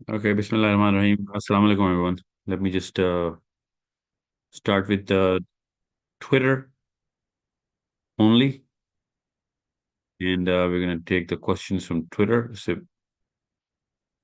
Okay, Bismillahirrahmanirrahim. Assalamu alaikum, everyone. Let me just start with Twitter only, and we're going to take the questions from Twitter. So,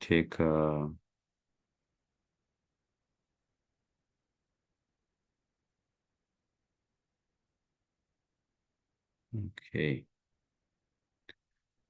take. Okay.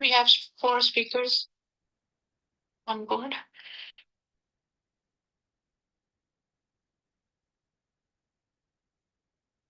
We have 4 speakers on board.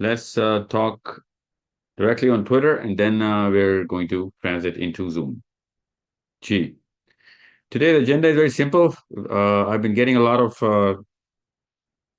Let's talk directly on Twitter, and then we're going to transit into Zoom. Gee. Today the agenda is very simple. I've been getting a lot of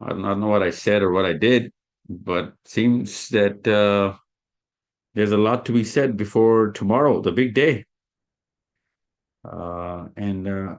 I don't know what I said or what I did, but seems that there's a lot to be said before tomorrow, the big day. And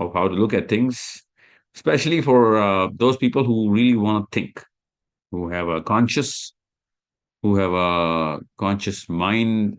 of how to look at things, especially for those people who really want to think, who have a conscious mind,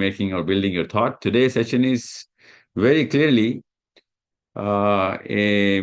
making or building your thought. Today's session is very clearly a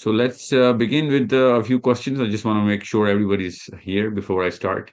So let's begin with a few questions. I just want to make sure everybody's here before I start.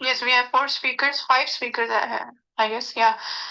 Yes, we have 4 speakers, 5 speakers I guess, yeah.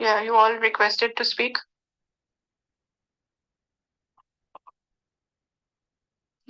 Yeah, you all requested to speak.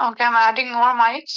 Okay, I'm adding more mics.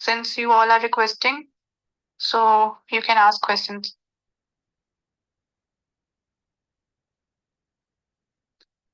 since you all are requesting, so you can ask questions.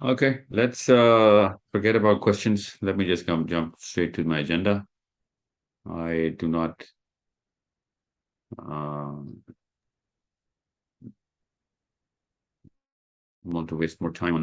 Okay, let's forget about questions. Let me just jump straight to my agenda. I do not want to waste more time on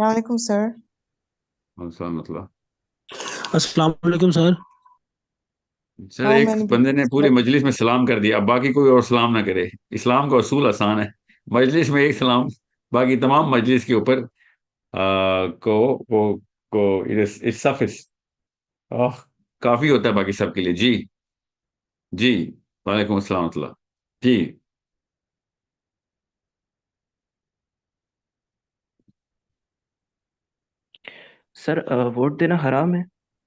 وعلیکم سر. مطلب السلام علیکم سر. سر How ایک many بندے نے beings پوری were مجلس میں سلام کر دیا، اب باقی کوئی اور سلام نہ کرے. اسلام کا اصول آسان ہے، مجلس میں ایک سلام، باقی تمام مجلس کے اوپر کو سفس کافی ہوتا ہے باقی سب کے لیے. جی جی، وعلیکم السلام ورحمۃ اللہ. جی سر ووٹ دینا حرام ہے،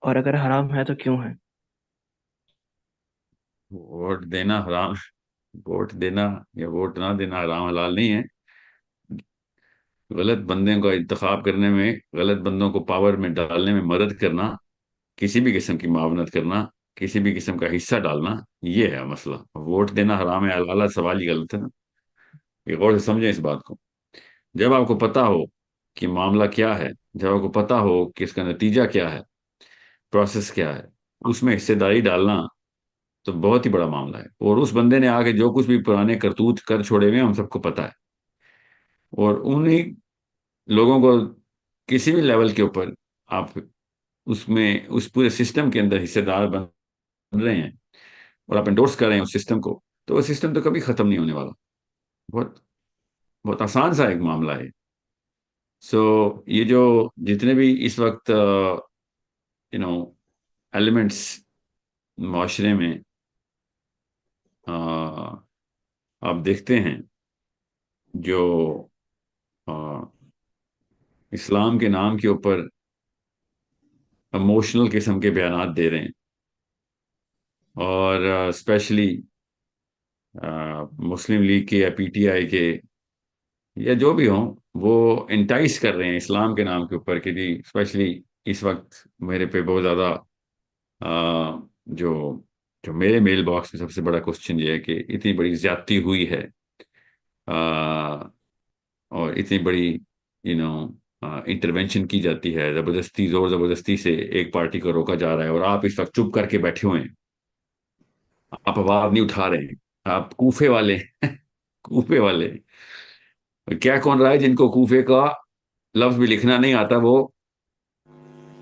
اور اگر حرام ہے تو کیوں ہے؟ ووٹ دینا حرام، ووٹ دینا یا ووٹ نہ دینا حرام حلال نہیں ہے. غلط بندے کا انتخاب کرنے میں، غلط بندوں کو پاور میں ڈالنے میں مدد کرنا، کسی بھی قسم کی معاونت کرنا، کسی بھی قسم کا حصہ ڈالنا، یہ ہے مسئلہ. ووٹ دینا حرام ہے حلال، سوال ہی غلط ہے نا. یہ غور سے سمجھیں اس بات کو. جب آپ کو پتا ہو کہ معاملہ کیا ہے، جب آپ کو پتا ہو کہ اس کا نتیجہ کیا ہے، پروسیس کیا ہے، اس میں حصے داری ڈالنا تو بہت ہی بڑا معاملہ ہے. اور اس بندے نے آگے جو کچھ بھی پرانے کرتوت کر چھوڑے ہوئے ہیں ہم سب کو پتا ہے، اور انہی لوگوں کو کسی بھی لیول کے اوپر آپ اس میں اس پورے سسٹم کے اندر حصے دار بن رہے ہیں اور آپ انڈورس کر رہے ہیں اس سسٹم کو، تو وہ سسٹم تو کبھی ختم نہیں ہونے والا. بہت بہت آسان سا ایک معاملہ ہے. سو یہ جو جتنے بھی اس وقت ایلیمنٹس معاشرے میں آپ دیکھتے ہیں جو اسلام کے نام کے اوپر ایموشنل قسم کے بیانات دے رہے ہیں، اور اسپیشلی مسلم لیگ کے یا پی ٹی آئی کے یا جو بھی ہوں، وہ انٹائس کر رہے ہیں اسلام کے نام کے اوپر کہ جی اسپیشلی اس وقت میرے پہ بہت زیادہ جو جو میرے میل باکس میں سب سے بڑا کوشچن یہ ہے کہ اتنی بڑی زیادتی ہوئی ہے، اور اتنی بڑی انٹروینشن کی جاتی ہے، زبردستی زور زبردستی سے ایک پارٹی کو روکا جا رہا ہے، اور آپ اس وقت چپ کر کے بیٹھے ہوئے ہیں، آپ آواز نہیں اٹھا رہے ہیں. آپ کوفے والے کوفے والے کیا کون رہا ہے جن کو کوفے کا لفظ بھی لکھنا نہیں آتا،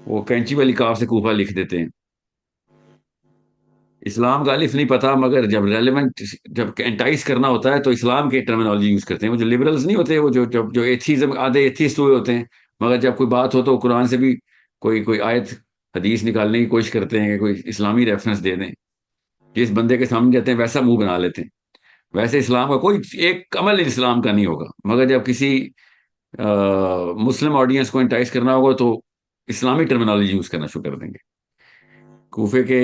وہ کینچی والی کاف سے کوفہ لکھ دیتے ہیں. اسلام کا الف نہیں پتا، مگر جب ریلیونٹ جب انٹائز کرنا ہوتا ہے تو اسلام کی ٹرمینالوجی یوز کرتے ہیں. وہ جو لبرلز نہیں ہوتے، وہ جو ایتھیزم آدھے ایتھیسٹ ہوئے ہوتے ہیں، مگر جب کوئی بات ہو تو قرآن سے بھی کوئی آیت حدیث نکالنے کی کوشش کرتے ہیں کہ کوئی اسلامی ریفرنس دے دیں. جس بندے کے سامنے جاتے ہیں ویسا منہ بنا لیتے ہیں. ویسے اسلام کا کوئی ایک عمل اسلام کا نہیں ہوگا، مگر جب کسی مسلم آڈینس کو انٹائز کرنا ہوگا تو اسلامی ٹرمینالوجی یوز کرنا شروع کر دیں گے. کوفے کے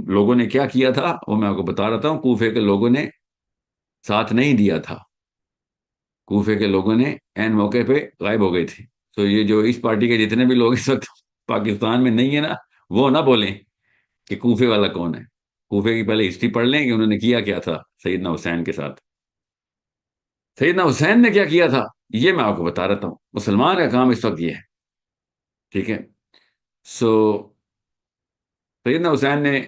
لوگوں نے کیا کیا تھا وہ میں آپ کو بتا رہا ہوں. کوفے کے لوگوں نے ساتھ نہیں دیا تھا، کوفے کے لوگوں نے این موقع پہ غائب ہو گئے تھے. تو یہ جو اس پارٹی کے جتنے بھی لوگ اس وقت پاکستان میں نہیں ہے نا، وہ نہ بولیں کہ کوفے والا کون ہے. کوفے کی پہلے ہسٹری پڑھ لیں کہ انہوں نے کیا کیا تھا سیدنا حسین کے ساتھ. سیدنا حسین نے کیا کیا تھا یہ میں آپ کو بتا رہتا ہوں. مسلمان کا کام اس وقت یہ ہے، ٹھیک ہے. سو سیدنا حسین نے،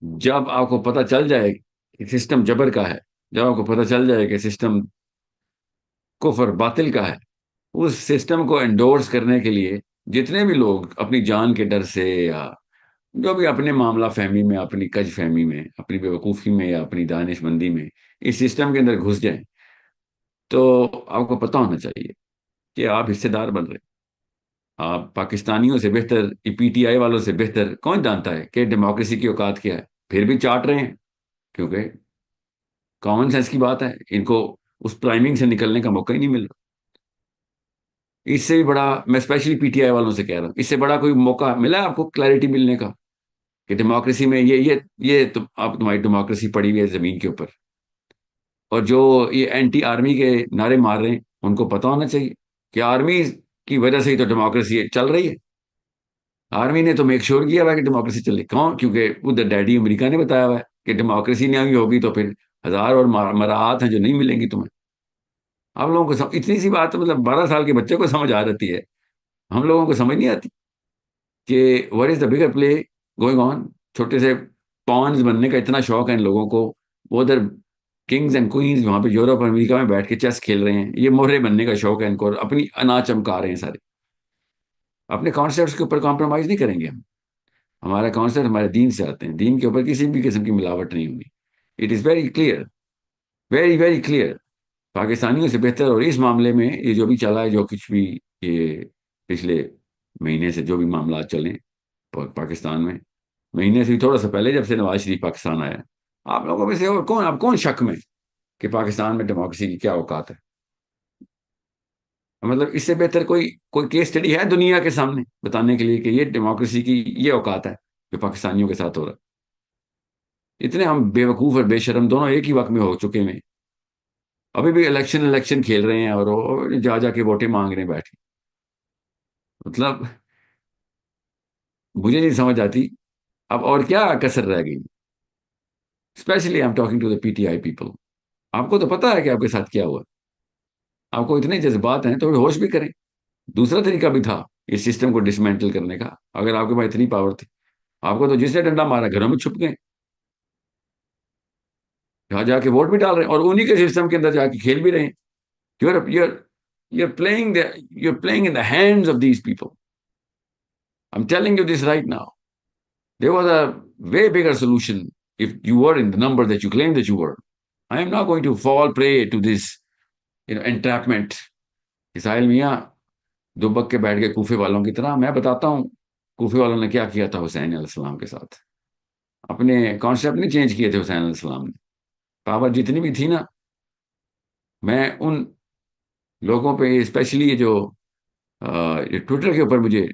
جب آپ کو پتہ چل جائے کہ سسٹم جبر کا ہے، جب آپ کو پتہ چل جائے کہ سسٹم کفر باطل کا ہے، اس سسٹم کو انڈورس کرنے کے لیے جتنے بھی لوگ اپنی جان کے ڈر سے یا جو بھی اپنے معاملہ فہمی میں، اپنی کج فہمی میں، اپنی بیوقوفی میں یا اپنی دانش مندی میں اس سسٹم کے اندر گھس جائیں، تو آپ کو پتہ ہونا چاہیے کہ آپ حصے دار بن رہے. آپ پاکستانیوں سے بہتر، پی ٹی آئی والوں سے بہتر کون جانتا ہے کہ ڈیموکریسی کی اوقات کیا ہے؟ پھر بھی چاٹ رہے ہیں، کیونکہ کامن سینس کی بات ہے، ان کو اس پرائمنگ سے نکلنے کا موقع ہی نہیں مل رہا. اس سے بھی بڑا، میں اسپیشلی پی ٹی آئی والوں سے کہہ رہا ہوں، اس سے بڑا کوئی موقع ملا آپ کو کلیئرٹی ملنے کا کہ ڈیموکریسی میں یہ آپ تمہاری ڈیموکریسی پڑی ہوئی ہے زمین کے اوپر. اور جو یہ اینٹی آرمی کے نعرے مار رہے ہیں ان کو پتہ ہونا چاہیے کہ آرمی کی وجہ سے ہی تو ڈیموکریسی چل رہی ہے. آرمی نے تو میک شور کیا ہوا ہے کہ ڈیموکریسی چل رہی. کیوں؟ کیونکہ ادھر ڈیڈی امریکہ نے بتایا ہوا ہے کہ ڈیموکریسی نہیں ہوگی تو پھر ہزار اور مراحت ہیں جو نہیں ملیں گی تمہیں. آپ لوگوں کو اتنی سی بات، مطلب 12 سال کے بچے کو سمجھ آ جاتی ہے، ہم لوگوں کو سمجھ نہیں آتی کہ what is the bigger play going on. چھوٹے سے پونز بننے کا اتنا شوق ہے ان لوگوں کو، وہ ادھر کنگز اینڈ کوئنز وہاں پہ یورپ اور امریکہ میں بیٹھ کے چیس کھیل رہے ہیں. یہ مہرے بننے کا شوق ہے ان کو، اور اپنی انا چمکا رہے ہیں سارے. اپنے کانسیپٹس کے اوپر کمپرومائز نہیں کریں گے ہم. ہمارا کانسیپٹ ہمارے دین سے آتے ہیں. دین کے اوپر کسی بھی قسم کی ملاوٹ نہیں ہوگی. It is very clear, very very clear. پاکستانیوں سے بہتر. اور اس معاملے میں یہ جو بھی چلا ہے، جو کچھ بھی یہ پچھلے مہینے سے جو بھی معاملات چلیں پاکستان میں، مہینے سے تھوڑا سا پہلے جب سے نواز شریف پاکستان آیا، آپ لوگوں میں سے اور کون، آپ کون شک میں کہ پاکستان میں ڈیموکریسی کی کیا اوقات ہے؟ مطلب اس سے بہتر کوئی کوئی کیس اسٹڈی ہے دنیا کے سامنے بتانے کے لیے کہ یہ ڈیموکریسی کی یہ اوقات ہے جو پاکستانیوں کے ساتھ ہو رہا ہے؟ اتنے ہم بے وقوف اور بے شرم دونوں ایک ہی وقت میں ہو چکے ہیں. ابھی بھی الیکشن کھیل رہے ہیں اور جا جا کے ووٹیں مانگ رہے ہیں بیٹھ کے. مطلب مجھے نہیں سمجھ آتی اب اور کیا کسر رہ گئی. Especially I am talking to the P T I people. آپ کو تو پتا ہے کہ آپ کے ساتھ کیا ہوا. آپ کو اتنے جذبات ہیں تو ہوش بھی کریں. دوسرا طریقہ بھی تھا اس سسٹم کو ڈسمینٹل کرنے کا. اگر آپ کے پاس اتنی پاور تھی، آپ کو تو جس نے ڈنڈا مارا گھروں میں چھپ گئے، جہاں جا کے ووٹ بھی ڈال رہے ہیں اور انہی کے سسٹم کے اندر جا کے کھیل بھی رہے ہیں. You're playing in the hands of these people. I'm telling you this right now. There was a way bigger solution if you were in the number that you claim that you were. I am not going to fall prey to this, entrapment. اسرائیل میاں دبک کے بیٹھ کے کوفے والوں کی طرح. میں بتاتا ہوں کوفے والوں نے کیا کیا تھا حسین علیہ السلام کے ساتھ. اپنے کانسیپٹ نہیں چینج کیے تھے حسین علیہ السلام نے. پاور جتنی بھی تھی نا، میں ان لوگوں پہ اسپیشلی یہ جو ٹویٹر کے اوپر مجھے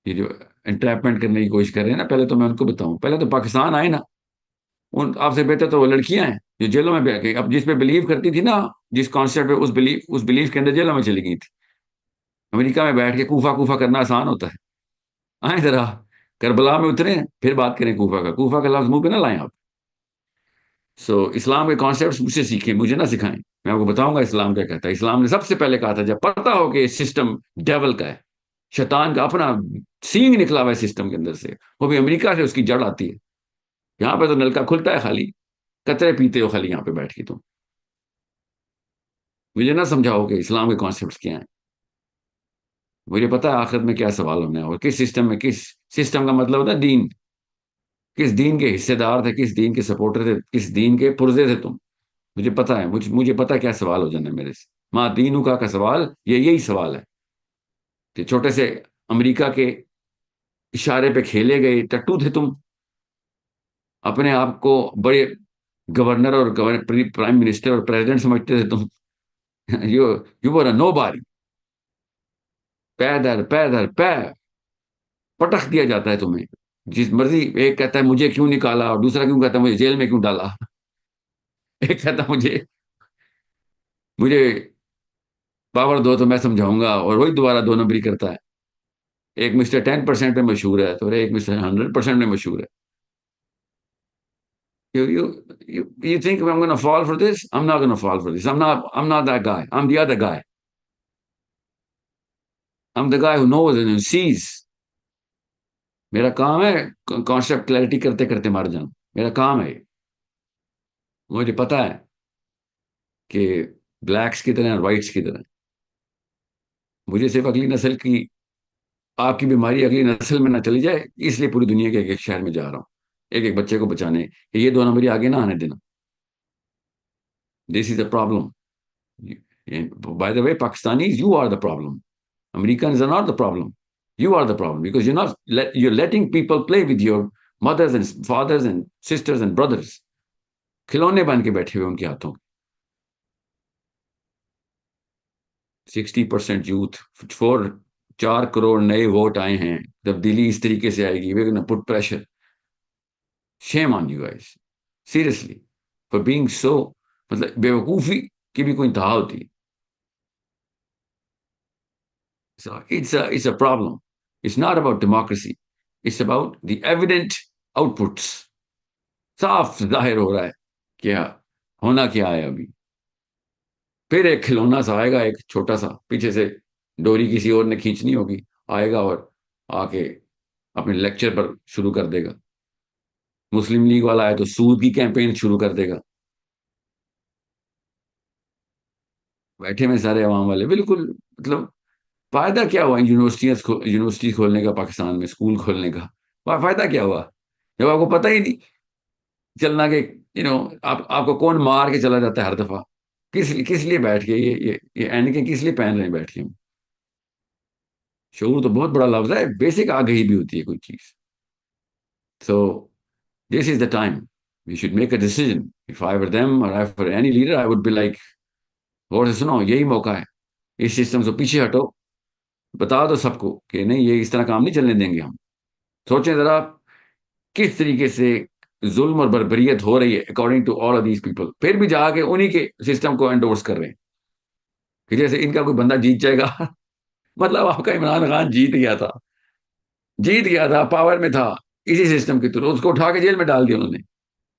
یہ جو انٹریپمنٹ کرنے کی کوشش کر رہے ہیں نا، پہلے تو میں ان کو بتاؤں. پہلے تو پاکستان آئے نا، آپ سے بہتر تو وہ لڑکیاں ہیں جو جیلوں میں بیٹھ گئی. اب جس پہ بلیو کرتی تھی نا، جس کانسیپٹ پہ اس بلیف کے اندر جیلوں میں چلی گئی تھی. امریکہ میں بیٹھ کے کوفہ کوفہ کرنا آسان ہوتا ہے. آئیں ذرا کربلا میں اتریں پھر بات کریں کوفہ کا. کوفہ کا لفظ منہ پہ نہ لائیں آپ. اسلام کے کانسیپٹس مجھ سے سیکھیں، مجھے نہ سکھائیں. میں آپ کو بتاؤں گا اسلام کیا کہتا ہے. اسلام نے سب سے پہلے کہا تھا جب پتہ ہو کہ یہ سسٹم ڈیول کا ہے، شیطان کا اپنا سینگ نکلا ہوا ہے سسٹم کے اندر سے، وہ بھی امریکہ سے اس کی جڑ آتی ہے. یہاں پہ تو نلکا کھلتا ہے خالی، قطرے پیتے ہو خالی یہاں پہ بیٹھ کے. تم مجھے نہ سمجھاؤ کہ اسلام کے کانسیپٹس کیا ہیں. مجھے پتا ہے آخرت میں کیا سوال ہونا ہے اور کس سسٹم میں. کس سسٹم کا مطلب ہوتا ہے دین. کس دین کے حصے دار تھے، کس دین کے سپورٹر تھے، کس دین کے پرزے تھے تم. مجھے پتا ہے. مجھے پتا کیا سوال ہو جانا ہے میرے سے. ماں دینو کا سوال یہی سوال ہے کہ چھوٹے سے امریکہ کے اشارے پہ کھیلے گئے ٹٹو تھے تم. اپنے آپ کو بڑے گورنر اور پرائم منسٹر اور پریزیڈنٹ سمجھتے تھے تم. یو ور اے نو باری. پیر پٹخ دیا جاتا ہے تمہیں. جس مرضی، ایک کہتا ہے مجھے کیوں نکالا اور دوسرا کیوں کہتا ہے مجھے جیل میں کیوں ڈالا. ایک کہتا ہے مجھے پاور دو تو میں سمجھاؤں گا اور وہی دوبارہ 2 نمبری کرتا ہے. ایک مسٹر 10% میں مشہور ہے تو ایک مسٹر 100% میں مشہور ہے. You think I'm going to fall for this? I'm not going to fall for this. I'm not that guy. I'm the other guy. I'm the guy who knows and who sees. میرا کام ہے concept clarity کرتے کرتے مر جاؤں. میرا کام ہے. مجھے پتا ہے کہ بلیکس کی طرح وائٹس کی طرح. مجھے صرف اگلی نسل کی، آپ کی بیماری اگلی نسل میں نہ چلی جائے، اس لیے پوری دنیا کے ایک شہر میں جا رہا ہوں ایک ایک بچے کو بچانے کہ یہ 2 نمبری آگے نہ آنے دینا. This is a problem. By the way Pakistanis, you are the problem. Americans are not the problem. You are the problem because you're letting people play with your mothers and fathers and sisters and brothers. کھلونے بن کے بیٹھے ہوئے ان کے ہاتھوں. 60% youth, 4 crore نئے vote آئے ہیں. تبدیلی اس طریقے سے آئے گی. we're going to put pressure. Shame on you guys. Seriously. For being so، مطلب بیوقوفی کی بھی کوئی انتہا ہوتی ہے. So it's a problem. It's not about democracy. It's about the evident outputs. صاف ظاہر ہو رہا ہے کیا ہونا کیا ہے. ابھی پھر ایک کھلونا سا آئے گا، ایک چھوٹا سا، پیچھے سے ڈوری کسی اور نے کھینچنی ہوگی، آئے گا اور آ کے اپنے لیکچر پر شروع کر دے گا. مسلم لیگ والا ہے تو سود کی کیمپین شروع کر دے گا. بیٹھے میں سارے عوام والے بالکل، مطلب فائدہ کیا ہوا یونیورسٹی کھولنے کا، پاکستان میں اسکول کھولنے کا؟ فائدہ کیا ہوا جب آپ کو پتہ ہی نہیں چلنا کہ آپ کو کون مار کے چلا جاتا ہے ہر دفعہ؟ کس لیے بیٹھ کے یہ اینکیں کس لیے پہن رہے ہیں بیٹھ کے ہم؟ شعور تو بہت بڑا لفظ ہے، بیسک آگہی بھی ہوتی ہے کوئی چیز. So this is the time we should make a decision. If I were them or I were any leader, I would be like, غور سے سنو، یہی موقع ہے، اس سسٹم سے پیچھے ہٹو، بتا دو سب کو کہ نہیں، یہ اس طرح کام نہیں چلنے دیں گے ہم. سوچیں ذرا کس طریقے سے ظلم اور بربریت ہو رہی ہے according to all of these people, پھر بھی جا کے انہی کے سسٹم کو انڈورس کر رہے ہیں کہ جیسے ان کا کوئی بندہ جیت جائے گا. مطلب آپ کا عمران خان جیت گیا تھا، پاور میں تھا، اسی سسٹم کے تھرو اس کو اٹھا کے جیل میں ڈال دیا انہوں نے.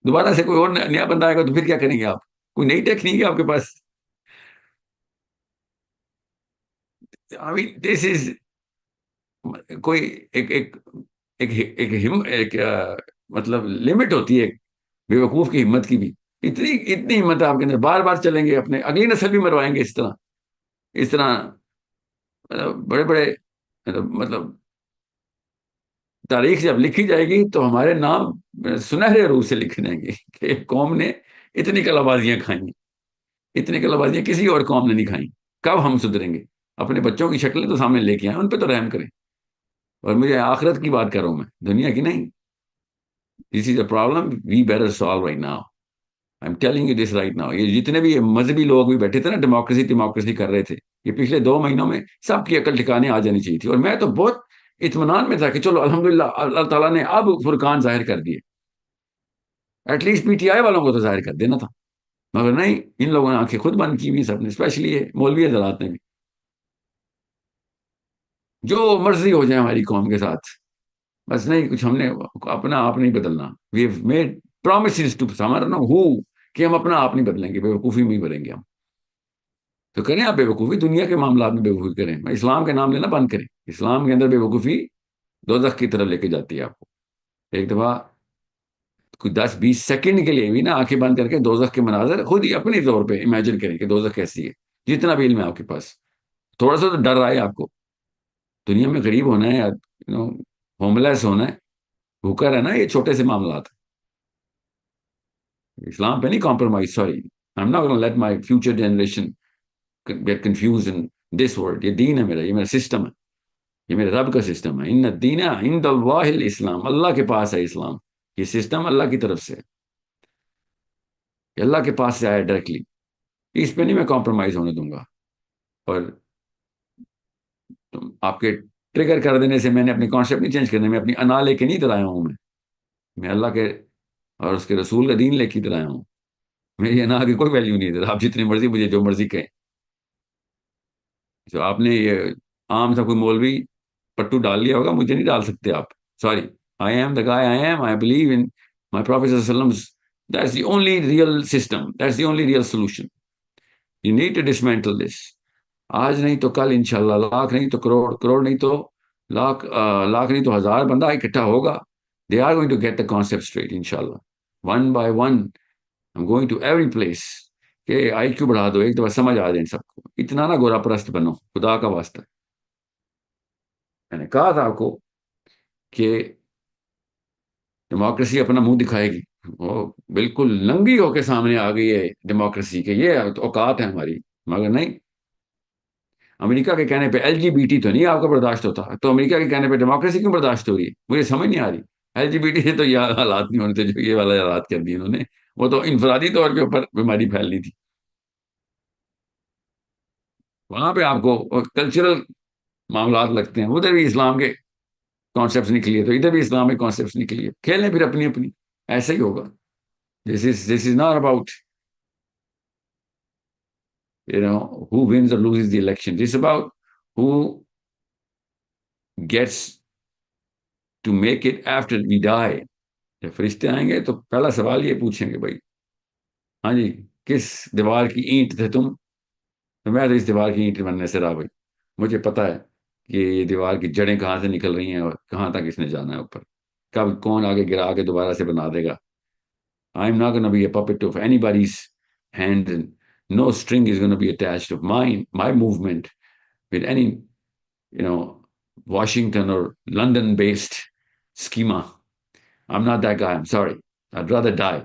دوبارہ سے کوئی اور نیا بندہ آئے گا تو پھر کیا کریں گے آپ؟ کوئی نئی ٹیکنیک ہے آپ کے پاس؟ دس از کوئی ایک ایک ایک ایک مطلب لمٹ ہوتی ہے بے وقوف کی ہمت کی بھی. اتنی ہمت ہے آپ کے اندر، بار بار چلیں گے، اپنے اگلی نسل بھی مروائیں گے اس طرح بڑے بڑے مطلب تاریخ جب لکھی جائے گی تو ہمارے نام سنہرے روح سے لکھے جائیں گے کہ قوم نے اتنی کلا بازیاں کھائیں، اتنی کلا بازیاں کسی اور قوم نے نہیں کھائیں. کب ہم سدھریں گے؟ اپنے بچوں کی شکلیں تو سامنے لے کے آئیں، ان پہ تو رحم کریں. اور مجھے آخرت کی بات کر رہا ہوں میں، دنیا کی نہیں. This is a problem we better solve right now. I am telling you this right now. یہ جتنے بھی مذہبی لوگ بھی بیٹھے تھے نا، ڈیموکریسی کر رہے تھے، یہ پچھلے 2 مہینوں میں سب کی عقل ٹھکانے آ جانی چاہیے تھی. اور میں تو بہت اطمینان میں تھا کہ چلو الحمدللہ اللہ تعالیٰ نے اب فرقان ظاہر کر دیے، at least P T I والوں کو تو ظاہر کر دینا تھا. مگر نہیں، ان لوگوں نے آنکھیں خود بند کی ہوئی سب نے، اسپیشلی یہ مولوی حضرات نے بھی. جو مرضی ہو جائے ہماری قوم کے ساتھ، بس نہیں، کچھ ہم نے اپنا آپ نہیں بدلنا. We have made promises to someone who کہ ہم اپنا آپ نہیں بدلیں گے، بے وقوفی میں ہی بنیں گے ہم. تو کریں آپ بے وقوفی، دنیا کے معاملات میں بے وقوفی کریں، اسلام کے نام لینا بند کریں. اسلام کے اندر بے وقوفی دوزخ کی طرف لے کے جاتی ہے آپ کو. ایک دفعہ کوئی 10-20 سیکنڈ کے لیے بھی نا آنکھیں بند کر کے دوزخ کے مناظر خود ہی اپنی طور پہ امیجن کریں کہ دوزخ کیسی ہے. جتنا بھی علم ہے آپ کے پاس، تھوڑا سا تو ڈر آئے آپ کو. دنیا میں غریب ہونا ہے، ہوم لیس ہونا ہے، بھوکا رہنا ہے، یہ چھوٹے سے معاملات. اسلام پہ نہیں compromise. Sorry, I am not gonna let my future generation get confuse in this word. یہ دین ہے میرا، یہ میرا سسٹم ہے، یہ میرے رب کا سسٹم ہے. ان الدین عند اللہ الاسلام، اللہ کے پاس ہے اسلام. یہ سسٹم اللہ کی طرف سے ہے، یہ اللہ کے پاس سے آیا ڈائریکٹلی. اس پہ نہیں میں کمپرومائز ہونے دوں گا. اور آپ کے ٹریگر کر دینے سے میں نے اپنی کانسیپٹ نہیں چینج کرنے، میں اپنی انا لے کے نہیں ادھر آیا ہوں. میں اللہ کے اور اس کے رسول کا دین لے کے ادھر آیا ہوں. میری انا کی کوئی ویلیو نہیں ادھر. آپ جتنی مرضی مجھے جو مرضی کہیں. جو آپ نے یہ عام سا کوئی مولوی پٹو ڈال لیا ہوگا، مجھے نہیں ڈال سکتے آپ. Sorry, I am the guy I am. I believe in my prophet صلی اللہ علیہ وسلم. That's the only real system, that's the only real solution. You need to dismantle this. آج نہیں تو کل انشاءاللہ، لاکھ نہیں تو کروڑ، کروڑ نہیں تو لاکھ، لاکھ نہیں تو ہزار بندہ اکٹھا ہوگا. They are going to get the concept straight, inshallah. One by one, I'm going to every place. کہ آئی کیو بڑھا دو، ایک دفعہ سمجھ آ جائے ان سب کو. اتنا نہ گورا پرست بنو، خدا کا واسطہ. میں نے کہا تھا آپ کو کہ ڈیموکریسی اپنا منہ دکھائے گی. وہ بالکل ننگی ہو کے سامنے آ گئی ہے ڈیموکریسی کے، یہ اوقات ہے ہماری. مگر نہیں، امریکہ کے کہنے پہ ایل جی بی ٹی تو نہیں آپ کو برداشت ہوتا، تو امریکہ کے کہنے پہ ڈیموکریسی کیوں برداشت ہو رہی ہے؟ مجھے سمجھ نہیں آ رہی. ایل جی بی ٹی سے تو یہ حالات نہیں ہونے تھے جو یہ والا حالات کر دیے انہوں نے. وہ تو انفرادی طور کے اوپر بیماری پھیلنی تھی. وہاں پہ آپ کو کلچرل معاملات لگتے ہیں، ادھر بھی اسلام کے کانسیپٹس نکلیے تو ادھر بھی اسلام کے کانسیپٹس نکلیے. کھیلیں پھر اپنی اپنی، ایسا ہی ہوگا. This is not about who wins or loses the election. This is about who gets to make it after we die. جب فرشتے آئیں گے تو پہلا سوال یہ پوچھیں گے، بھائی ہاں جی کس دیوار کی اینٹ تھے تم؟ تو میں تو اس دیوار کی اینٹ بننے سے رہا بھائی. مجھے پتا ہے کہ یہ دیوار کی جڑیں کہاں سے نکل رہی ہیں اور کہاں تک اس نے جانا ہے اوپر. کب کون آگے گرا کے دوبارہ سے بنا دے گا. I'm not going to be a puppet of anybody's hand, and no string is going to be attached of my movement with any Washington or London-based schema. I'm not that guy. I'm sorry. I'd rather die.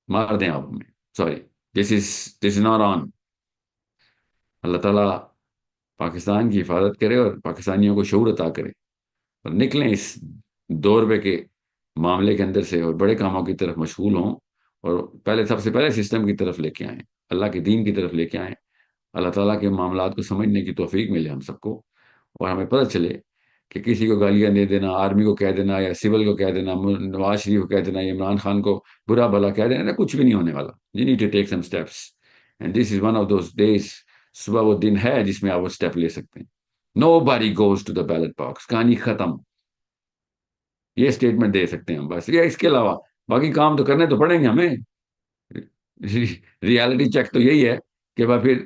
مار دیں آپ ہمیں. Sorry. This is not on. اللہ تعالیٰ پاکستان کی حفاظت کرے اور پاکستانیوں کو شعور عطا کرے اور نکلیں اس دور پہ کے معاملے کے اندر سے اور بڑے کاموں کی طرف مشغول ہوں اور سب سے پہلے سسٹم کی طرف لے کے آئیں, اللہ کے دین کی طرف لے کے آئیں. اللہ تعالیٰ کے معاملات کو سمجھنے کی توفیق ملے ہم سب کو, اور ہمیں پتہ چلے کہ کسی کو گالیاں دے دینا, آرمی کو کہہ دینا یا سول کو کہہ دینا, نواز شریف کو کہہ دینا یا عمران خان کو برا بھلا کہہ دینا, کچھ بھی نہیں ہونے والا. You need to take some steps. And this is one of those days. صبح وہ دن ہے جس میں آپ وہ اسٹیپ لے سکتے ہیں. Nobody goes to the ballot box. کہانی ختم. یہ اسٹیٹمنٹ دے سکتے ہیں ہم بس. یہ اس کے علاوہ باقی کام تو کرنے تو پڑیں گے ہمیں. ریالٹی چیک تو یہی ہے کہ پھر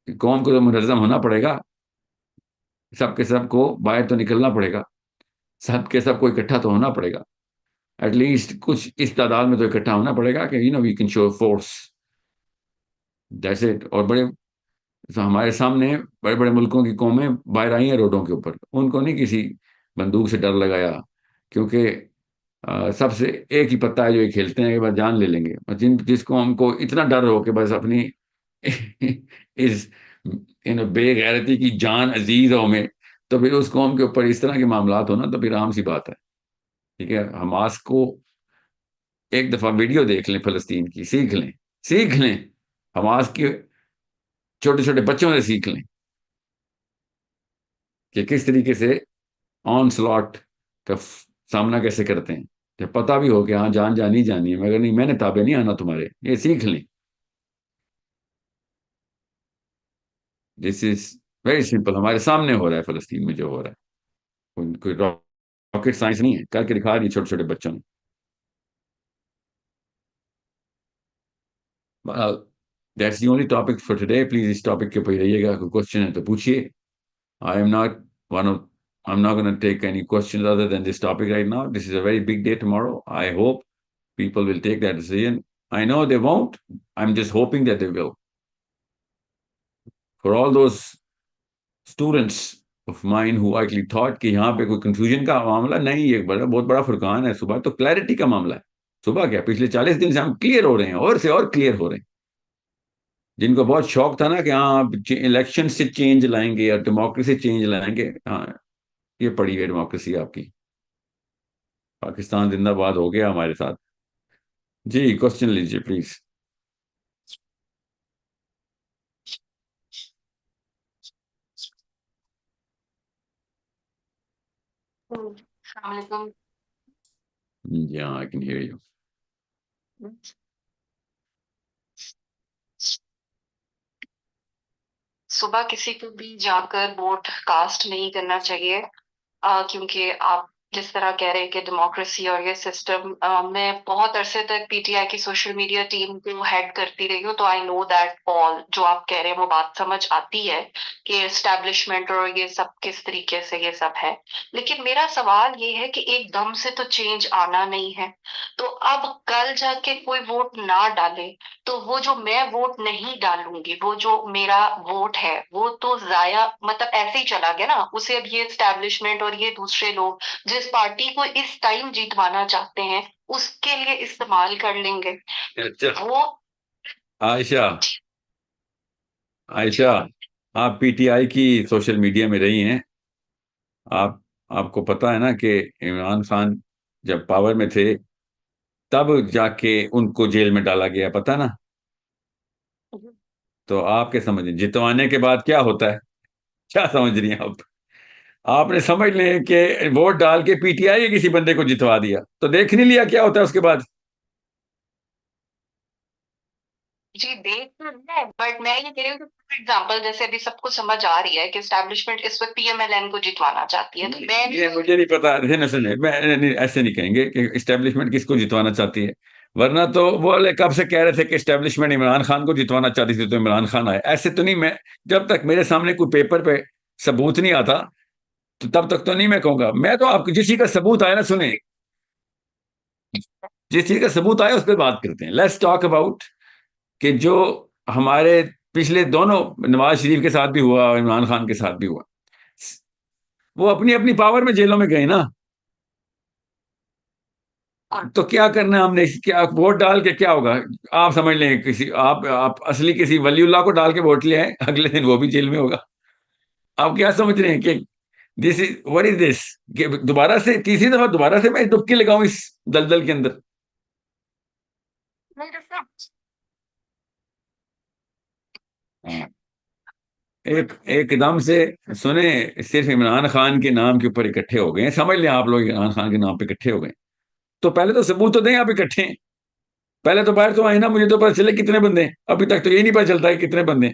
قوم کو تو منظم ہونا پڑے گا, سب کے سب کو باہر تو نکلنا پڑے گا, سب کے سب کو اکٹھا تو ہونا پڑے گا, ایٹ لیسٹ کچھ اس تعداد میں تو اکٹھا ہونا پڑے گا کہ we can show force. That's it. اور ہمارے سامنے بڑے بڑے ملکوں کی قومیں باہر آئی ہیں روڈوں کے اوپر, ان کو نہیں کسی بندوق سے ڈر لگایا, کیونکہ سب سے ایک ہی پتہ ہے جو یہ کھیلتے ہیں کہ بس جان لے لیں گے. جس کو ہم کو اتنا ڈر ہو کہ بس اپنی اس بے غیرتی کی جان عزیز ہو میں, تو پھر اس قوم کے اوپر اس طرح کے معاملات ہونا تو پھر عام سی بات ہے. ٹھیک ہے, حماس کو ایک دفعہ ویڈیو دیکھ لیں فلسطین کی, سیکھ لیں حماس کے چھوٹے چھوٹے بچوں سے سیکھ لیں کہ کس طریقے سے آن سلاٹ کا سامنا کیسے کرتے ہیں. جب پتہ بھی ہو کہ ہاں جان جانی جانی ہے, مگر نہیں, میں نے تابع نہیں آنا تمہارے, یہ سیکھ لیں. دس از ویری سمپل. ہمارے سامنے ہو رہا ہے فلسطین میں جو ہو رہا ہے, کوئی راکٹ سائنس نہیں ہے, کر کے دکھا دی چھوٹے چھوٹے بچوں نے. That's the only topic for today. Please اس ٹاپک کے اوپر رہیے گا. کوئی کوشچن ہے تو پوچھیے. I'm not going to take any questions other than this topic right now. This is a very big day tomorrow. I hope people will take that decision. I know they won't. I'm just hoping that they will. For all those students of mine who actually thought کہ یہاں پہ کوئی confusion کا معاملہ نہیں, یہ بہت بڑا فرقان ہے. صبح تو کلیئرٹی کا معاملہ ہے. صبح کیا پچھلے 40 دن سے ہم کلیئر ہو رہے ہیں, اور سے اور کلیئر ہو رہے ہیں. جن کو بہت شوق تھا نا کہ ہاں الیکشن سے چینج لائیں گے اور ڈیموکریسی چینج لائیں گے, ہاں یہ پڑی ہے ڈیموکریسی آپ کی. پاکستان زندہ باد ہو گیا ہمارے ساتھ. جی کوشچن لیجیے پلیز. السلام علیکم. جی ہاں, I can hear you. صبح کسی کو بھی جا کر ووٹ کاسٹ نہیں کرنا چاہیے, کیونکہ آپ جس طرح کہہ رہے ہیں کہ ڈیموکریسی اور یہ سسٹم, میں بہت عرصے تک پی ٹی آئی کی سوشل میڈیا ٹیم کو ہیڈ کرتی رہی ہوں, تو آئی نو دیٹ آل جو آپ کہہ رہے ہیں وہ بات سمجھ آتی ہے کہ اسٹیبلشمنٹ اور یہ سب کس طریقے سے یہ سب ہے. لیکن میرا سوال یہ ہے کہ ایک دم سے تو چینج آنا نہیں ہے, تو اب کل جا کے کوئی ووٹ نہ ڈالے تو وہ جو میں ووٹ نہیں ڈالوں گی, وہ جو میرا ووٹ ہے وہ تو ضائع, مطلب ایسے ہی چلا گیا نا. اسے اب یہ اسٹیبلشمنٹ اور یہ دوسرے لوگ جس پارٹی کو اس ٹائم جیتوانا چاہتے ہیں اس کے لیے استعمال کر لیں گے. وہ عائشہ آپ پی ٹی آئی کی سوشل میڈیا میں رہی ہیں, آپ کو پتا ہے نا کہ عمران خان جب پاور میں تھے تب جا کے ان کو جیل میں ڈالا گیا, پتا نا. تو آپ کیا سمجھیں جتوانے کے بعد کیا ہوتا ہے, کیا سمجھ رہی ہیں آپ نے سمجھ لیں کہ ووٹ ڈال کے پی ٹی آئی کسی بندے کو جتوا دیا تو دیکھ نہیں لیا کیا ہوتا ہے اس کے بعد. جی دیکھ ہے, بٹ میں یہ کہہ رہی ہوں کہ فار ایگزامپل جیسے ابھی سب کو سمجھ آ رہی ہے کہ اسٹیبلشمنٹ اس وقت پی ایم ایل این کو جتوانا چاہتی ہے, تو میں مجھے نہیں پتا, ایسے نہیں کہیں گے کہ اسٹیبلشمنٹ کس کو جتوانا چاہتی ہے, ورنہ تو وہ کب سے کہہ رہے تھے کہ اسٹیبلشمنٹ عمران خان کو جتوانا چاہتی تھی تو عمران خان آئے. ایسے تو نہیں, میں جب تک میرے سامنے کوئی پیپر پہ ثبوت نہیں آتا تو تب تک تو نہیں میں کہوں گا. میں تو آپ کو جس چیز کا ثبوت آیا نا, سنیں, جس چیز کا ثبوت آیا اس پہ بات کرتے ہیں. لیٹس ٹاک اباؤٹ کہ جو ہمارے پچھلے دونوں نواز شریف کے ساتھ بھی ہوا اور عمران خان کے ساتھ بھی ہوا, وہ اپنی اپنی پاور میں جیلوں میں گئے نا. تو کیا کرنا ہے ہم نے, کیا ووٹ ڈال کے کیا ہوگا؟ آپ سمجھ لیں کسی آپ اصلی کسی ولی اللہ کو ڈال کے ووٹ لے آئے, اگلے دن وہ بھی جیل میں ہوگا. آپ کیا سمجھ رہے ہیں کہ دس از وٹ از دس, کہ دوبارہ سے تیسری دفعہ دوبارہ سے میں ڈبکی لگاؤں اس دلدل کے اندر؟ ایک دم سے سنیں, صرف عمران خان کے نام کے اوپر اکٹھے ہو گئے, سمجھ لیں آپ لوگ عمران خان کے نام پہ اکٹھے ہو گئے, تو پہلے تو ثبوت تو دیں آپ اکٹھے ہیں. پہلے تو باہر تو آئے نا, مجھے تو پتا چلے کتنے بندے ہیں. ابھی تک تو یہ نہیں پتا چلتا ہے کتنے بندے ہیں.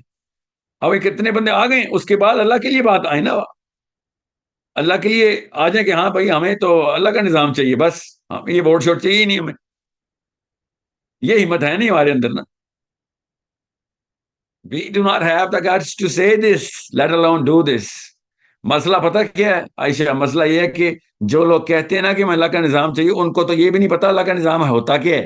اب کتنے بندے آ گئے, اس کے بعد اللہ کے لیے بات آئے نا, اللہ کے لیے آ جائیں کہ ہاں بھائی ہمیں تو اللہ کا نظام چاہیے بس, یہ ووٹ شوٹ چاہیے ہی نہیں ہمیں. یہ ہمت ہے نہیں ہمارے اندر نا. We do not have the guts to say this, let alone do this. مسئلہ پتہ کیا ہے عائشہ؟ مسئلہ یہ ہے کہ جو لوگ کہتے ہیں نا کہ میں اللہ کا نظام چاہیے, ان کو تو یہ بھی نہیں پتا اللہ کا نظام ہوتا کیا ہے.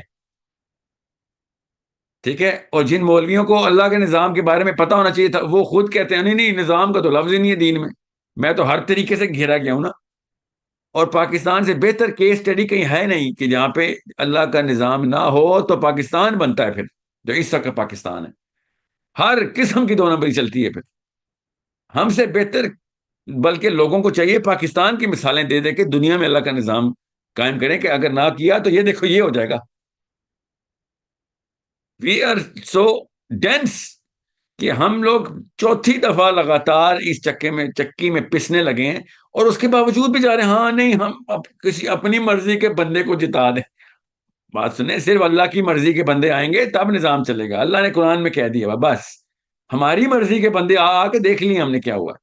ٹھیک ہے, اور جن مولویوں کو اللہ کے نظام کے بارے میں پتا ہونا چاہیے تھا, وہ خود کہتے ہیں نہیں نظام کا تو لفظ ہی نہیں ہے دین میں. میں تو ہر طریقے سے گھیرا گیا ہوں نا. اور پاکستان سے بہتر کیس اسٹڈی کہیں ہے نہیں کہ جہاں پہ اللہ کا نظام نہ ہو تو پاکستان بنتا ہے پھر, جو اس وقت پاکستان ہے. ہر قسم کی 2 نمبری چلتی ہے پھر. ہم سے بہتر بلکہ لوگوں کو چاہیے پاکستان کی مثالیں دے دے کے دنیا میں اللہ کا نظام قائم کریں, کہ اگر نہ کیا تو یہ دیکھو یہ ہو جائے گا. وی آر سو ڈینس کہ ہم لوگ چوتھی دفعہ لگاتار اس چکی میں پسنے لگے ہیں, اور اس کے باوجود بھی جا رہے ہیں ہاں نہیں ہم کسی اپنی مرضی کے بندے کو جتا دیں. بات سنیں, صرف اللہ کی مرضی کے بندے آئیں گے تب نظام چلے گا. اللہ نے قرآن میں کہہ دیا بس, ہماری مرضی کے بندے آ کے دیکھ لیے ہم نے کیا ہوا.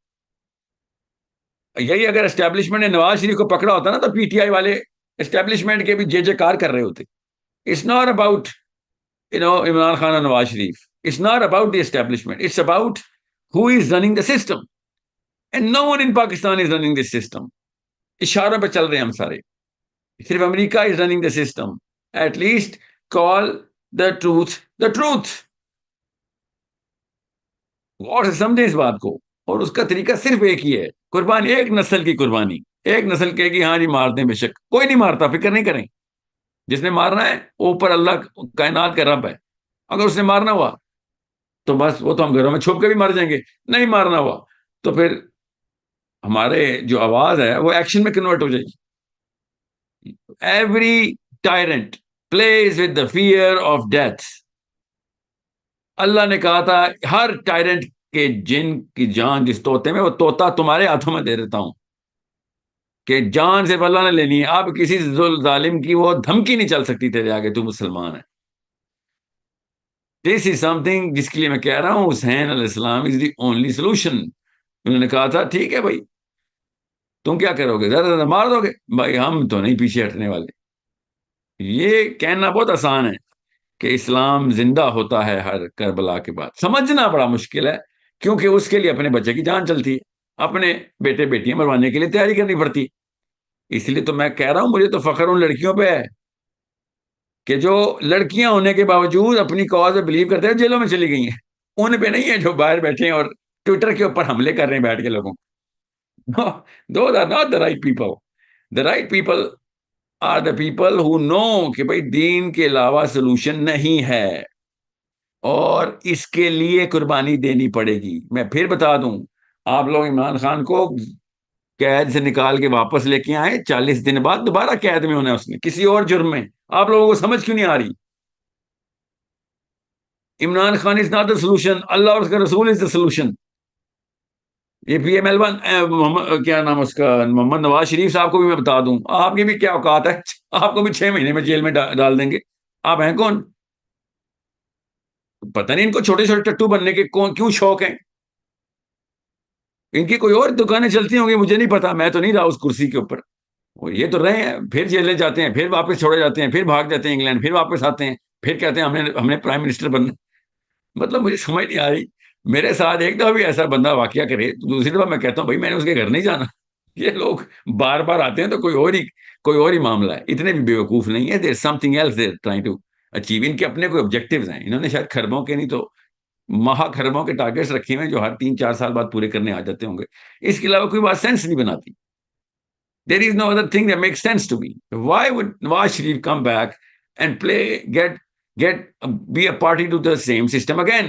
یہی اگر اسٹیبلشمنٹ نے نواز شریف کو پکڑا ہوتا نا تو پی ٹی آئی والے اسٹیبلشمنٹ کے بھی جے کار کر رہے ہوتے. It's not about Imran Khan اور نواز شریف. It's not about the establishment. It's about who is running the system. And no one in Pakistan is running this system. اشاروں پہ چل رہے ہیں ہم سارے. صرف امریکہ is running the system. At least call the truth the truth. غور سے سمجھیں اس بات کو. اور اس کا طریقہ صرف ایک ہی ہے, قربانی, ایک نسل کی قربانی. ایک نسل کہے گی ہاں جی مار دیں, بے شک کوئی نہیں مارتا, فکر نہیں کریں. جس نے مارنا ہے اوپر اللہ کائنات کا رب ہے. اگر اس نے مارنا ہوا تو بس وہ تو ہم گھروں میں چھپ کے بھی مر جائیں گے. نہیں مارنا ہوا تو پھر ہمارے جو آواز ہے وہ ایکشن میں کنورٹ ہو جائے گی. Every tyrant please with the fear of death. اللہ نے کہا تھا ہر ٹائرنٹ کے جن کی جان جس طوطے میں, وہ طوطا تمہارے ہاتھوں میں دے دیتا ہوں, کہ جان صرف اللہ نے لینی ہے. اب کسی ظالم کی وہ دھمکی نہیں چل سکتی تیرے آگے, تو مسلمان ہے. دس از سم تھنگ جس کے لیے میں کہہ رہا ہوں حسین علیہ السلام از دی اونلی سولوشن. انہوں نے کہا تھا ٹھیک ہے بھائی تم کیا کرو گے, زیادہ زیادہ مار دو گے, بھائی ہم تو نہیں پیچھے ہٹنے والے. یہ کہنا بہت آسان ہے کہ اسلام زندہ ہوتا ہے ہر کربلا کے بعد. سمجھنا بڑا مشکل ہے, کیونکہ اس کے لیے اپنے بچے کی جان چلتی ہے, اپنے بیٹے بیٹیاں مروانے کے لیے تیاری کرنی پڑتی. اس لیے تو میں کہہ رہا ہوں مجھے تو فخر ان لڑکیوں پہ ہے کہ جو لڑکیاں ہونے کے باوجود اپنی کاز میں بلیو کرتے ہیں, جیلوں میں چلی گئی ہیں. ان پہ نہیں ہے جو باہر بیٹھے ہیں اور ٹویٹر کے اوپر حملے کر رہے ہیں بیٹھ کے لوگوں. Those are not the right people. The right people are the people who know کہ بھائی دین کے علاوہ سولوشن نہیں ہے, اور اس کے لیے قربانی دینی پڑے گی. میں پھر بتا دوں, آپ لوگ عمران خان کو قید سے نکال کے واپس لے کے آئے, 40 دن بعد دوبارہ قید میں ہونا ہے اس نے کسی اور جرم میں. آپ لوگوں کو سمجھ کیوں نہیں آ رہی؟ Imran Khan is not the solution, اللہ اور اس کا رسول از دا سولوشن. یہ پی ایم ایل ون کیا نام اس کا, محمد نواز شریف صاحب کو بھی میں بتا دوں, آپ کی بھی کیا اوقات ہے, آپ کو بھی 6 مہینے میں جیل میں ڈال دیں گے. آپ ہیں کون؟ پتہ نہیں ان کو چھوٹے چھوٹے ٹٹو بننے کے کیوں شوق ہیں. ان کی کوئی اور دکانیں چلتی ہوں گی, مجھے نہیں پتا, میں تو نہیں رہا اس کرسی کے اوپر. یہ تو رہے ہیں, پھر جیلیں جاتے ہیں, پھر واپس چھوڑے جاتے ہیں, پھر بھاگ جاتے ہیں انگلینڈ, پھر واپس آتے ہیں, پھر کہتے ہیں ہم نے پرائم منسٹر بننا. مطلب مجھے سمجھ نہیں آ رہی. میرے ساتھ ایک دفعہ بھی ایسا بندہ واقعہ کرے, دوسری دفعہ میں کہتا ہوں بھائی میں نے اس کے گھر نہیں جانا. یہ لوگ بار بار آتے ہیں تو کوئی اور ہی معاملہ ہے. اتنے بھی بیوقوف نہیں ہے. There something else they're trying to achieve. ان کے اپنے کوئی آبجیکٹیوز ہیں. انہوں نے شاید خربوں کے نہیں تو مہا خربوں کے ٹارگیٹس رکھے ہوئے ہیں جو ہر 3-4 سال بعد پورے کرنے آ جاتے ہوں گے. اس کے علاوہ کوئی بات سینس نہیں بناتی. There is no other thing that makes sense to me. Why would Nawaz Sharif come back and be a party to the same system again?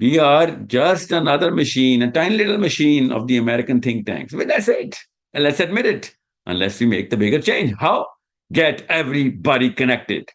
We are just another machine, a tiny little machine of the American think tanks. Well, that's it. And let's admit it. Unless we make the bigger change. How? Get everybody connected.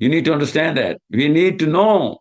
You need to understand that. We need to know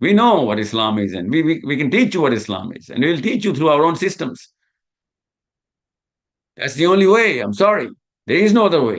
We know what Islam is, and we can teach you what Islam is, and we will teach you through our own systems. That's the only way. I'm sorry. There is no other way.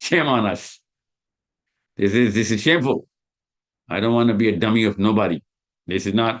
Shame on us. This is shameful. I don't want to be a dummy of nobody. This is not,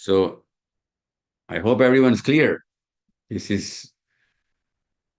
So I hope everyone's clear. This is,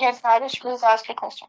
Yes, Harish, please ask a question.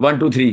1 2 3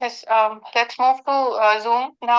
Yes, let's move to Zoom now.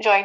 join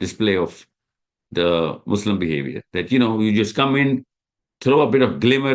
display of the Muslim behavior. That you just come in, throw a bit of glimmer,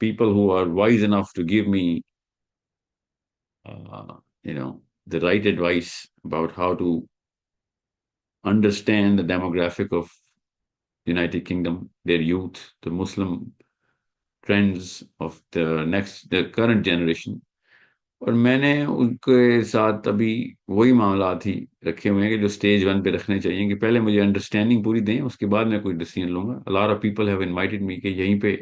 people who are wise enough to give me the right advice about how to understand the demographic of United Kingdom, their youth, the Muslim trends of the current generation. اور میں نے ان کے ساتھ ابھی وہی معاملات ہی رکھے ہوئے ہیں کہ جو اسٹیج 1 پہ رکھنے چاہیے کہ پہلے مجھے انڈرسٹینڈنگ پوری دیں, اس کے بعد میں کوئی ڈیسیژن لوں گا. a lot of people have invited me کہ یہیں پہ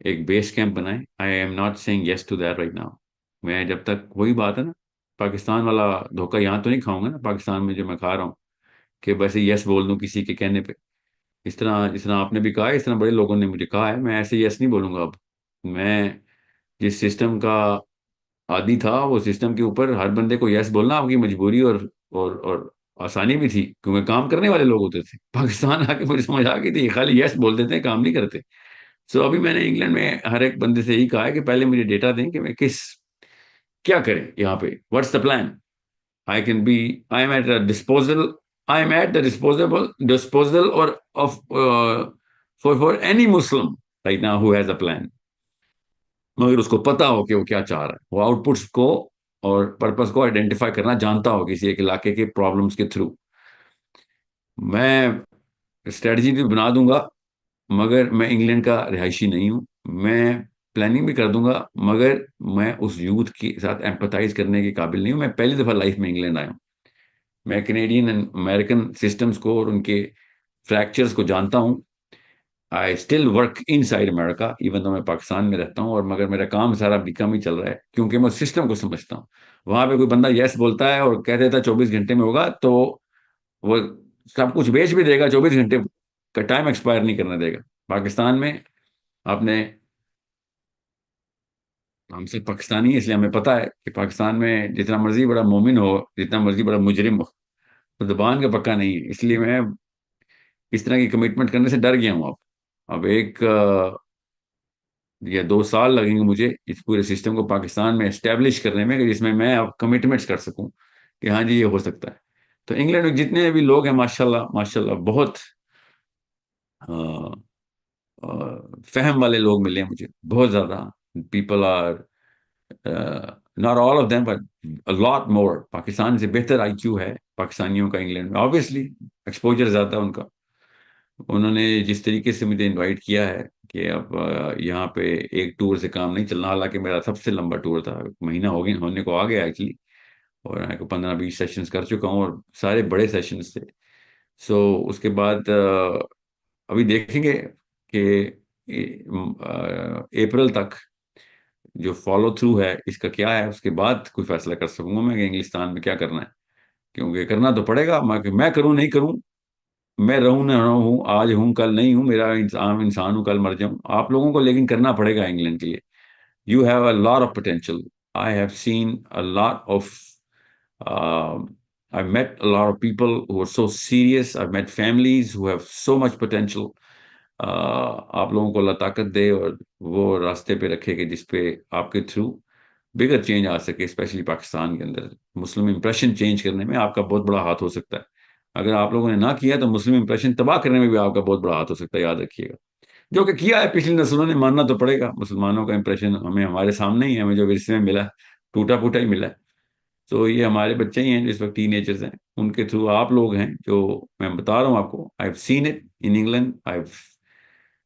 ایک بیس کیمپ بنائیں. I am not saying yes to that right now. میں جب تک وہی بات ہے نا, پاکستان والا دھوکہ یہاں تو نہیں کھاؤں گا نا پاکستان میں جو میں کھا رہا ہوں کہ بس یس بول دوں کسی کے کہنے پہ. اس طرح آپ نے بھی کہا ہے, اس طرح بڑے لوگوں نے مجھے کہا ہے, میں ایسے یس نہیں بولوں گا. اب میں جس سسٹم کا عادی تھا, وہ سسٹم کے اوپر ہر بندے کو یس بولنا آپ کی مجبوری اور آسانی بھی تھی, کیونکہ کام کرنے والے لوگ ہوتے تھے. پاکستان آ کے مجھے سمجھ آ گئی تھی خالی یس بول دیتے ہیں, کام نہیں کرتے. سو ابھی میں نے انگلینڈ میں ہر ایک بندے سے یہی کہا ہے کہ پہلے مجھے ڈیٹا دیں کہ میں کیا کریں یہاں پہ, what's the plan. I can be I am at the disposal اور for any Muslim right now who has a plan, مگر اس کو پتا ہو کہ وہ کیا چاہ رہا ہے, وہ آؤٹ پٹس کو اور پرپز کو آئیڈینٹیفائی کرنا جانتا ہو کسی ایک علاقے کے پرابلمس کے تھرو. میں اسٹریٹجی بھی بنا دوں گا, مگر میں انگلینڈ کا رہائشی نہیں ہوں. میں پلاننگ بھی کر دوں گا, مگر میں اس یوتھ کے ساتھ ایمپتھائز کرنے کے قابل نہیں ہوں. میں پہلی دفعہ لائف میں انگلینڈ آیا ہوں. میں کینیڈین اینڈ امیریکن سسٹمز کو اور ان کے فریکچرز کو جانتا ہوں. I still work inside America, even though میں پاکستان میں رہتا ہوں, اور مگر میرا کام سارا امریکہ میں چل رہا ہے کیونکہ میں سسٹم کو سمجھتا ہوں. وہاں پہ کوئی بندہ یس بولتا ہے اور کہہ دیتا 24 گھنٹے میں ہوگا, تو وہ سب کچھ بیچ بھی دے گا, 24 گھنٹے کا ٹائم ایکسپائر نہیں کرنے دے گا. پاکستان میں آپ نے, ہم سے پاکستانی اس لیے ہمیں پتا ہے کہ پاکستان میں جتنا مرضی بڑا مومن ہو, جتنا مرضی بڑا مجرم ہو, تو زبان کا پکا نہیں ہے. اس لیے میں اس طرح کی کمٹمنٹ کرنے سے ڈر گیا ہوں. اب 1 یا 2 سال لگیں گے مجھے اس پورے سسٹم کو پاکستان میں اسٹیبلش کرنے میں, جس میں اب کمٹمنٹس کر سکوں کہ ہاں جی یہ ہو سکتا ہے. تو انگلینڈ میں جتنے بھی لوگ ہیں ماشاءاللہ بہت فہم والے لوگ ملے ہیں مجھے, بہت زیادہ. People are not all of them but a lot more. Pakistan سے بہتر آئی کیو ہے پاکستانیوں کا انگلینڈ میں, آبویسلی ایکسپوجر زیادہ ہے ان کا. انہوں نے جس طریقے سے مجھے انوائٹ کیا ہے کہ اب یہاں پہ ایک ٹور سے کام نہیں چلنا, حالانکہ میرا سب سے لمبا ٹور تھا, مہینہ ہونے کو آ گیا ایکچولی, اور 15-20 سیشنز کر چکا ہوں, اور سارے بڑے سیشنز تھے. سو اس کے بعد ابھی دیکھیں گے کہ اپریل تک جو فالو تھرو ہے اس کا کیا ہے, اس کے بعد کوئی فیصلہ کر سکوں گا میں کہ انگلستان میں کیا کرنا ہے. کیونکہ کرنا تو پڑے گا, میں کروں نہیں کروں, میں رہوں نہ رہوں, آج ہوں کل نہیں ہوں, میرا عام انسان ہوں, کل مر جاؤں. آپ لوگوں کو لیکن کرنا پڑے گا انگلینڈ کے لیے. You have a lot of potential. I have seen a lot of I've met a lot of people who are so serious. I've met families who have so much potential. آپ لوگوں کو اللہ طاقت دے اور وہ راستے پہ رکھے کہ جس پہ آپ کے تھرو بگر چینج آ سکے, اسپیشلی پاکستان کے اندر. مسلم امپریشن چینج کرنے میں آپ کا بہت بڑا ہاتھ ہو سکتا ہے. اگر آپ لوگوں نے نہ کیا تو مسلم امپریشن تباہ کرنے میں بھی آپ کا بہت بڑا ہاتھ ہو سکتا ہے, یاد رکھیے گا. جو کہ کیا ہے پچھلی نسلوں نے, ماننا تو پڑے گا. مسلمانوں کا امپریشن ہمارے سامنے ہی ہے, ہمیں جو ورثے میں ملا ٹوٹا پھوٹا ہی ملا. تو یہ ہمارے بچے ہی ہیں جو اس وقت ٹین ایجرز ہیں, ان کے تھرو آپ لوگ ہیں جو میں بتا رہا ہوں آپ کو. I've seen it in England. I've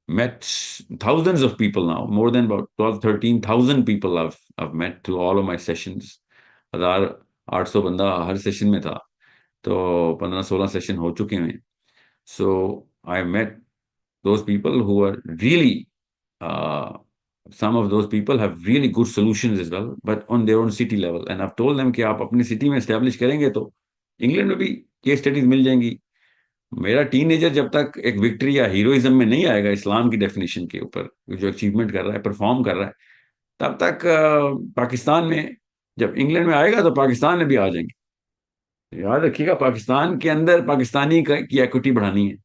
met thousands of people now, more than about 12,000-13,000 people I've met through all of my sessions. 1,800 بندہ ہر سیشن میں تھا, تو 15-16 سیشن ہو چکے ہیں. So I met those people who are really some of those people have really good solutions as well, but on their own city level. And I've told them کہ آپ اپنی city میں establish کریں گے تو England میں بھی case studies مل جائیں گی. میرا ٹین ایجر جب تک ایک وکٹری یا ہیروئزم میں نہیں آئے گا اسلام کی ڈیفینیشن کے اوپر, جو اچیومنٹ کر رہا ہے, پرفارم کر رہا ہے, تب تک پاکستان میں, جب انگلینڈ میں آئے گا تو پاکستان میں بھی آ جائیں گے. یاد رکھیے گا, پاکستان کے اندر پاکستانی کی ایکوٹی بڑھانی ہے.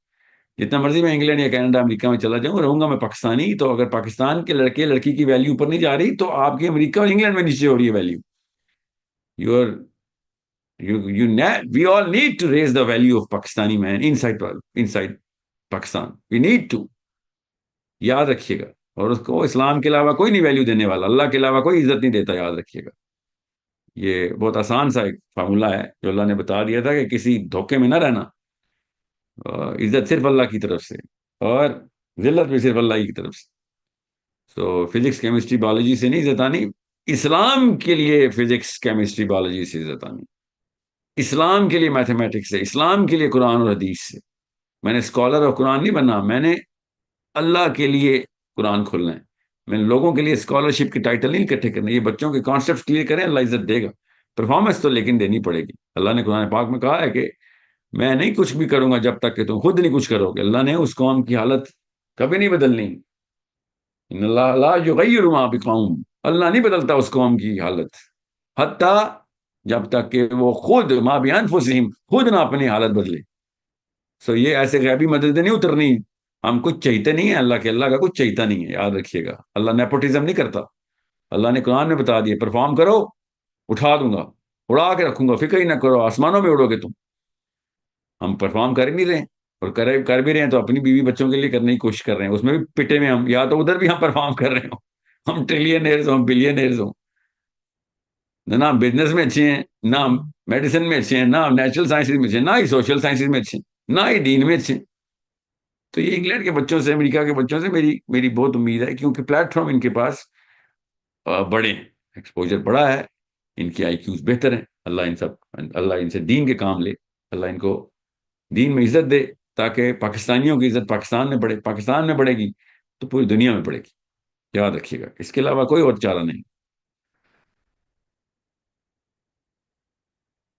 جتنا مرضی میں انگلینڈ یا کینیڈا امریکہ میں چلا جاؤں, رہوں گا میں پاکستانی. تو اگر پاکستان کے لڑکے لڑکی کی ویلیو اوپر نہیں جا رہی, تو آپ کی امریکہ اور انگلینڈ میں نیچے ہو رہی ہے value. We all need to raise the value of Pakistani man inside Pakistan. We need to. یاد رکھیے گا. اور اس کو اسلام کے علاوہ کوئی نہیں ویلیو دینے والا, اللہ کے علاوہ کوئی عزت نہیں دیتا, یاد رکھیے گا. یہ بہت آسان سا ایک فارمولہ ہے جو اللہ نے بتا دیا تھا کہ کسی دھوکے میں نہ رہنا. عزت صرف اللہ کی طرف سے اور ذلت بھی صرف اللہ کی طرف سے. تو فزکس کیمسٹری بایولوجی سے نہیں عزت آنی, اسلام کے لیے فزکس کیمسٹری بایولوجی سے عزت آنی, اسلام کے لیے میتھمیٹکس سے, اسلام کے لیے قرآن اور حدیث سے. میں نے اسکالر آف قرآن نہیں بننا, میں نے اللہ کے لیے قرآن کھولنا ہے. میں نے لوگوں کے لیے اسکالرشپ کی ٹائٹل نہیں اکٹھے کرنے. یہ بچوں کے کانسیپٹ کلیئر کریں, اللہ عزت دے گا. پرفارمنس تو لیکن دینی پڑے گی. اللہ نے قرآن پاک میں کہا ہے کہ میں نہیں کچھ بھی کروں گا جب تک کہ تم خود نہیں کچھ کرو گے. اللہ نے اس قوم کی حالت کبھی نہیں بدلنی. ان اللہ لا یغیر ما بقوم, اللہ نہیں بدلتا اس قوم کی حالت حتیٰ جب تک کہ وہ خود ما بانفسہم خود نہ اپنی حالت بدلے. سو یہ ایسے غیبی مدد نہیں اترنی. ہم کچھ چاہتے نہیں ہیں اللہ کے, اللہ کا کچھ چاہتا نہیں ہے, یاد رکھیے گا. اللہ نیپوٹزم نہیں کرتا. اللہ نے قرآن میں بتا دیا پرفارم کرو, اٹھا دوں گا, اڑا کے رکھوں گا, فکر ہی نہ کرو, آسمانوں میں اڑو گے تم. ہم پرفارم کر نہیں رہے ہیں, اور کر بھی رہے ہیں تو اپنی بیوی بچوں کے لیے کرنے کی کوشش کر رہے ہیں, اس میں بھی پٹے میں ہم, یا تو ادھر بھی ہم پرفارم کر رہے ہوں, ہم ٹریلینئرز ہوں, بلینئرز ہوں. نہ ہم بزنس میں اچھے ہیں, نہ ہم میڈیسن میں اچھے ہیں, نہ ہم نیچرل سائنسز میں اچھے ہیں, نہ ہی سوشل سائنسز میں اچھے ہیں, نہ ہی دین میں اچھے ہیں. تو یہ انگلینڈ کے بچوں سے, امریکہ کے بچوں سے میری بہت امید ہے, کیونکہ پلیٹ فارم ان کے پاس بڑے ہیں, ایکسپوجر بڑا ہے, ان کی آئی کیوز بہتر ہیں. اللہ ان سے دین کے کام لے, اللہ ان کو دین میں عزت دے, تاکہ پاکستانیوں کی عزت پاکستان میں بڑھے. پاکستان میں بڑھے گی تو پوری دنیا میں بڑھے گی. یاد رکھیے گا, اس کے علاوہ کوئی اور چارہ نہیں.